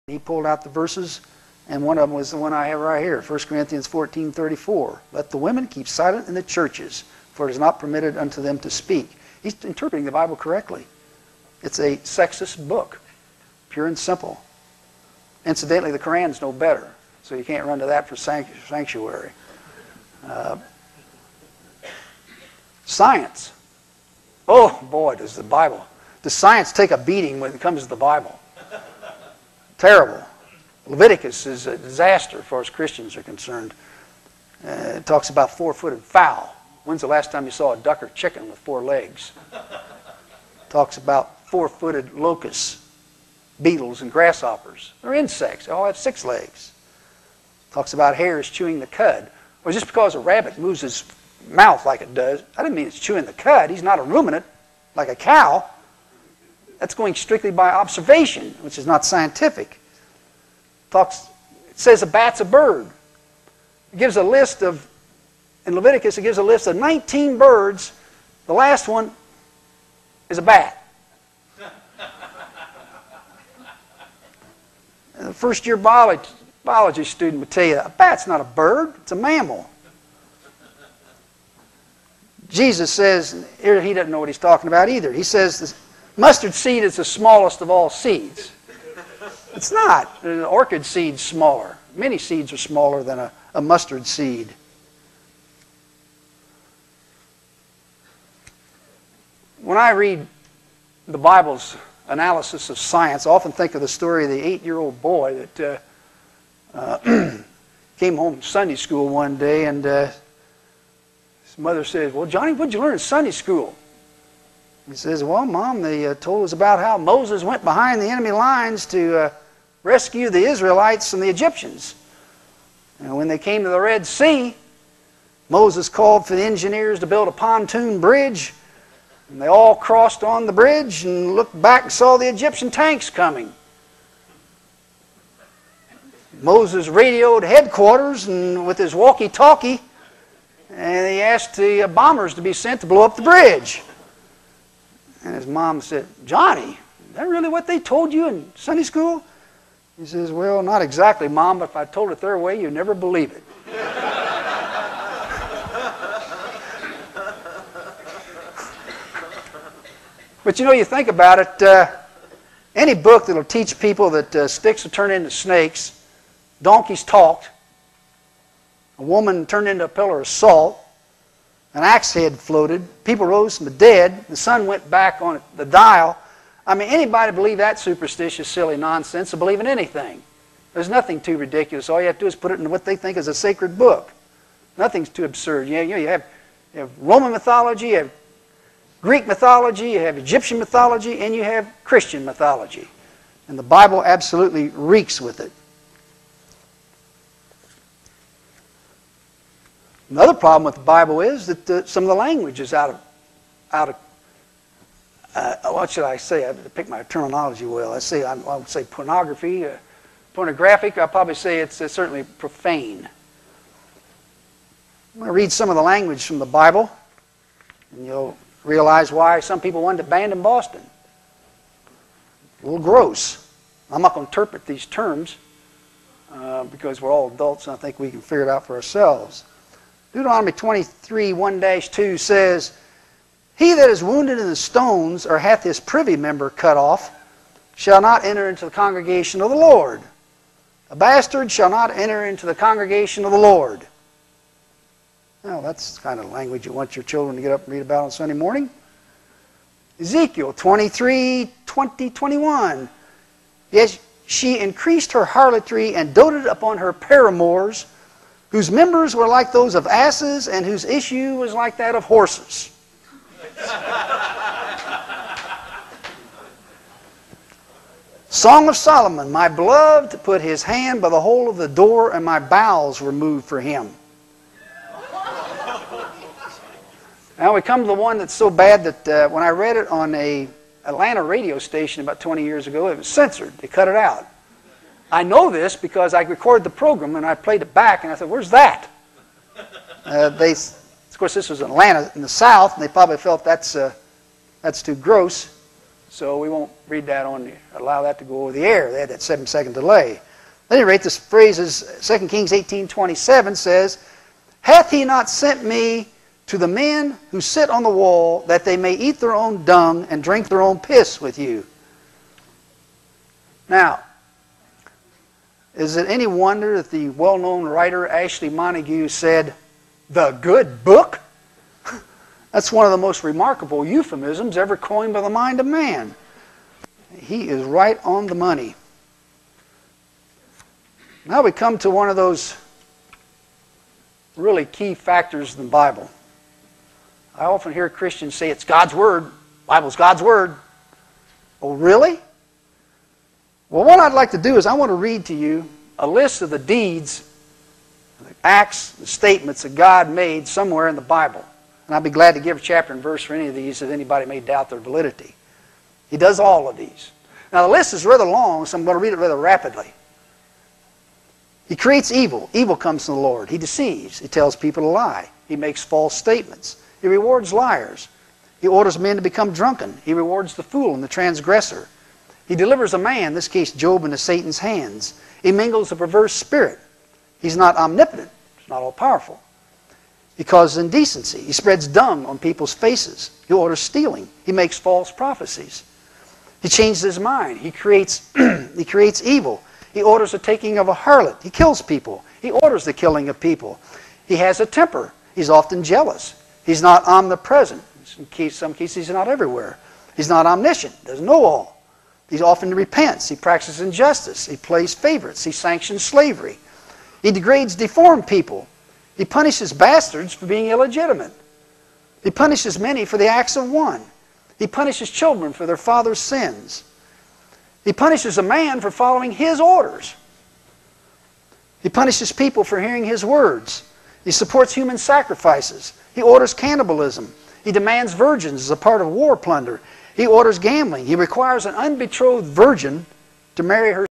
He pulled out the verses, and one of them was the one I have right here, 1 Corinthians 14:34. Let the women keep silent in the churches, for it is not permitted unto them to speak. He's interpreting the Bible correctly. It's a sexist book, pure and simple. Incidentally, the Quran's no better, so you can't run to that for sanctuary. Science. Oh boy, does science take a beating when it comes to the Bible. Terrible. Leviticus is a disaster as far as Christians are concerned. It talks about four-footed fowl. When's the last time you saw a duck or chicken with 4 legs? Talks about four-footed locusts, beetles, and grasshoppers. They're insects. They all have 6 legs. Talks about hares chewing the cud. Well, just because a rabbit moves his mouth like it does, I didn't mean it's chewing the cud. He's not a ruminant like a cow. That's going strictly by observation, which is not scientific. It says a bat's a bird. It gives a list of, in Leviticus, it gives a list of 19 birds. The last one is a bat. And the first-year biology student would tell you, a bat's not a bird, it's a mammal. Jesus says, here he doesn't know what he's talking about either. He says the mustard seed is the smallest of all seeds. It's not. An orchid seed's smaller. Many seeds are smaller than a mustard seed. When I read the Bible's analysis of science, I often think of the story of the 8-year-old boy that came home from Sunday school one day, and his mother says, well, Johnny, what'd you learn in Sunday school? He says, well, Mom, they told us about how Moses went behind the enemy lines to rescue the Israelites from the Egyptians. And when they came to the Red Sea, Moses called for the engineers to build a pontoon bridge, and they all crossed on the bridge and looked back and saw the Egyptian tanks coming. Moses radioed headquarters and with his walkie-talkie, and he asked the bombers to be sent to blow up the bridge. And his mom said, Johnny, is that really what they told you in Sunday school? He says, well, not exactly, Mom, but if I told it their way, you'd never believe it. But you know, you think about it, any book that will teach people that sticks will turn into snakes, donkeys talked, a woman turned into a pillar of salt, an axe head floated, people rose from the dead, the sun went back on the dial. I mean, anybody believe that superstitious, silly nonsense will believe in anything. There's nothing too ridiculous. All you have to do is put it in what they think is a sacred book. Nothing's too absurd. You have Roman mythology, you have Greek mythology, you have Egyptian mythology, and you have Christian mythology. And the Bible absolutely reeks with it. Another problem with the Bible is that some of the language is out of what should I say? I have to pick my terminology well. I would say pornography, pornographic. I'll probably say it's certainly profane. I'm going to read some of the language from the Bible, and you'll realize why some people wanted it banned in Boston. A little gross. I'm not going to interpret these terms because we're all adults, and I think we can figure it out for ourselves. Deuteronomy 23, 1-2 says, he that is wounded in the stones, or hath his privy member cut off, shall not enter into the congregation of the Lord. A bastard shall not enter into the congregation of the Lord. Now, that's the kind of language you want your children to get up and read about on Sunday morning. Ezekiel 23, 20, 21. Yes, she increased her harlotry and doted upon her paramours, whose members were like those of asses, and whose issue was like that of horses. Song of Solomon, my beloved put his hand by the hole of the door, and my bowels were moved for him. Now we come to the one that's so bad that when I read it on an Atlanta radio station about 20 years ago, it was censored. They cut it out. I know this because I recorded the program and I played it back and I said, where's that? Of course, this was in Atlanta in the South, and they probably felt that's too gross. So we won't read that allow that to go over the air. They had that 7-second delay. At any rate, this phrase is 2 Kings 18:27 says, "Hath he not sent me to the men who sit on the wall, that they may eat their own dung and drink their own piss with you?" Now, is it any wonder that the well-known writer Ashley Montague said, "the good book"? That's one of the most remarkable euphemisms ever coined by the mind of man. He is right on the money. Now we come to one of those really key factors in the Bible. I often hear Christians say it's God's Word. The Bible's God's Word. Oh, really? Well, what I'd like to do is I want to read to you a list of the deeds, the acts, the statements that God made somewhere in the Bible. And I'd be glad to give a chapter and verse for any of these if anybody may doubt their validity. He does all of these. Now, the list is rather long, so I'm going to read it rather rapidly. He creates evil. Evil comes from the Lord. He deceives. He tells people to lie. He makes false statements. He rewards liars. He orders men to become drunken. He rewards the fool and the transgressor. He delivers a man, in this case Job, into Satan's hands. He mingles a perverse spirit. He's not omnipotent. He's not all-powerful. He causes indecency. He spreads dung on people's faces. He orders stealing. He makes false prophecies. He changes his mind. He creates evil. He orders the taking of a harlot. He kills people. He orders the killing of people. He has a temper. He's often jealous. He's not omnipresent. In some cases, he's not everywhere. He's not omniscient. Doesn't know all. He often repents. He practices injustice. He plays favorites. He sanctions slavery. He degrades deformed people. He punishes bastards for being illegitimate. He punishes many for the acts of one. He punishes children for their father's sins. He punishes a man for following his orders. He punishes people for hearing his words. He supports human sacrifices. He orders cannibalism. He demands virgins as a part of war plunder. He orders gambling. He requires an unbetrothed virgin to marry her